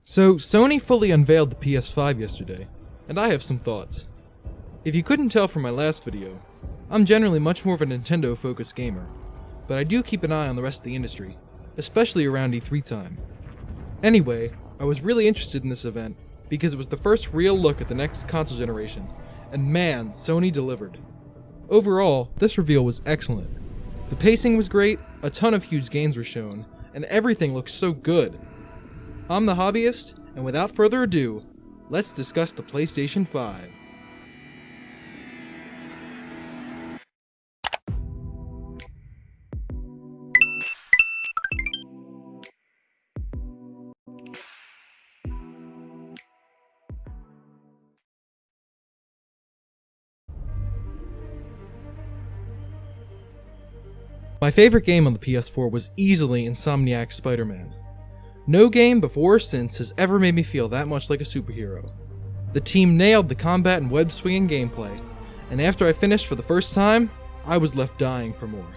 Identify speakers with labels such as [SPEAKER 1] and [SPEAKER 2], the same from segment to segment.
[SPEAKER 1] So, Sony fully unveiled the PS5 yesterday, and I have some thoughts. If you couldn't tell from my last video, I'm generally much more of a Nintendo-focused gamer, but I do keep an eye on the rest of the industry, especially around E3 time. Anyway, I was really interested in this event because it was the first real look at the next console generation, and man, Sony delivered. Overall, this reveal was excellent. The pacing was great, a ton of huge games were shown, and everything looked so good. I'm the Hobbyist, and without further ado, let's discuss the PlayStation 5. My favorite game on the PS4 was easily Insomniac's Spiderman. No game before or since has ever made me feel that much like a superhero. The team nailed the combat and web-swinging gameplay, and after I finished for the first time, I was left dying for more.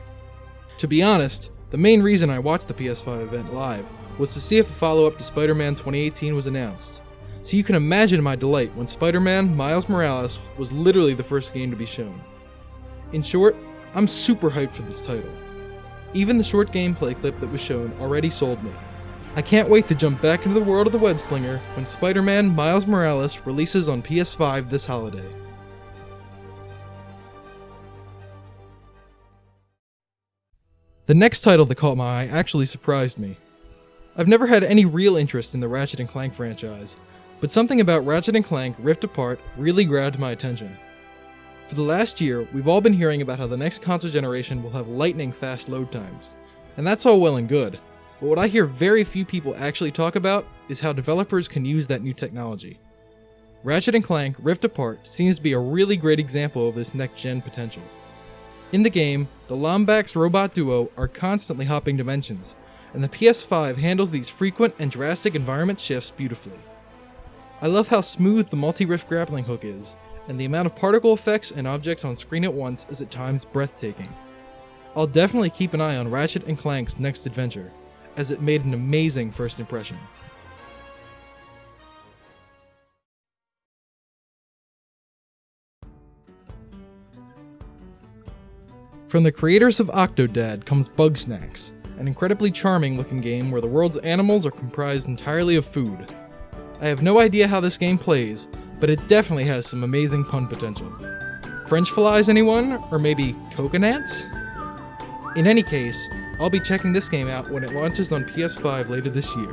[SPEAKER 1] To be honest, the main reason I watched the PS5 event live was to see if a follow-up to Spider-Man 2018 was announced, so you can imagine my delight when Spider-Man Miles Morales was literally the first game to be shown. In short, I'm super hyped for this title. Even the short gameplay clip that was shown already sold me. I can't wait to jump back into the world of the web-slinger when Spider-Man Miles Morales releases on PS5 this holiday. The next title that caught my eye actually surprised me. I've never had any real interest in the Ratchet and Clank franchise, but something about Ratchet and Clank Rift Apart really grabbed my attention. For the last year, we've all been hearing about how the next console generation will have lightning-fast load times, and that's all well and good. But what I hear very few people actually talk about is how developers can use that new technology. Ratchet & Clank Rift Apart seems to be a really great example of this next-gen potential. In the game, the Lombax robot duo are constantly hopping dimensions, and the PS5 handles these frequent and drastic environment shifts beautifully. I love how smooth the multi-rift grappling hook is, and the amount of particle effects and objects on screen at once is at times breathtaking. I'll definitely keep an eye on Ratchet & Clank's next adventure, as it made an amazing first impression. From the creators of Octodad comes Bugsnax, an incredibly charming looking game where the world's animals are comprised entirely of food. I have no idea how this game plays, but it definitely has some amazing pun potential. French flies, anyone? Or maybe coconuts? In any case, I'll be checking this game out when it launches on PS5 later this year.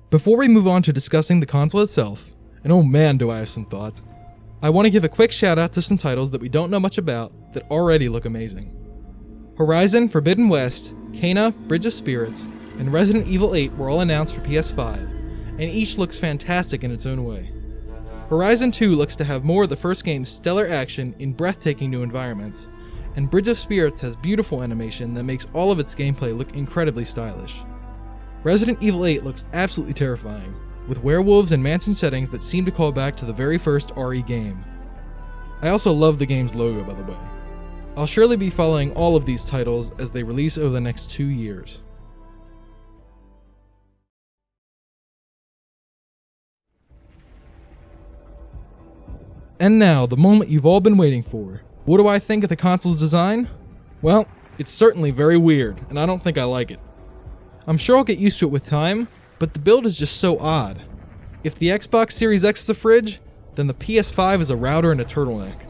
[SPEAKER 1] Before we move on to discussing the console itself, and oh man do I have some thoughts, I want to give a quick shout out to some titles that we don't know much about that already look amazing. Horizon Forbidden West, Kena Bridge of Spirits, and Resident Evil VIII were all announced for PS5, and each looks fantastic in its own way. Horizon 2 looks to have more of the first game's stellar action in breathtaking new environments, and Bridge of Spirits has beautiful animation that makes all of its gameplay look incredibly stylish. Resident Evil VIII looks absolutely terrifying, with werewolves and mansion settings that seem to call back to the very first RE game. I also love the game's logo, by the way. I'll surely be following all of these titles as they release over the next 2 years. And now, the moment you've all been waiting for. What do I think of the console's design? Well, it's certainly very weird, and I don't think I like it. I'm sure I'll get used to it with time, but the build is just so odd. If the Xbox Series X is a fridge, then the PS5 is a router and a turtleneck.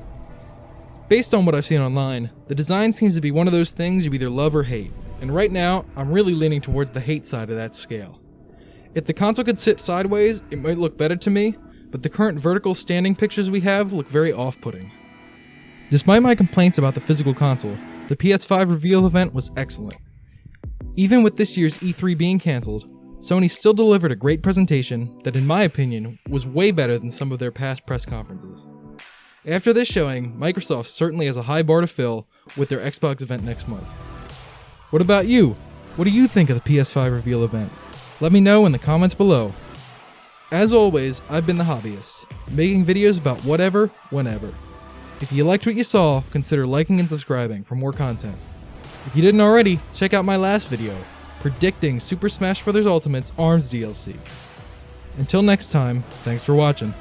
[SPEAKER 1] Based on what I've seen online, the design seems to be one of those things you either love or hate, and right now, I'm really leaning towards the hate side of that scale. If the console could sit sideways, it might look better to me, but the current vertical standing pictures we have look very off-putting. Despite my complaints about the physical console, the PS5 Reveal Event was excellent. Even with this year's E3 being cancelled, Sony still delivered a great presentation that, in my opinion, was way better than some of their past press conferences. After this showing, Microsoft certainly has a high bar to fill with their Xbox event next month. What about you? What do you think of the PS5 Reveal Event? Let me know in the comments below. As always, I've been the Hobbyist, making videos about whatever, whenever. If you liked what you saw, consider liking and subscribing for more content. If you didn't already, check out my last video, predicting Super Smash Bros. Ultimate's ARMS DLC. Until next time, thanks for watching.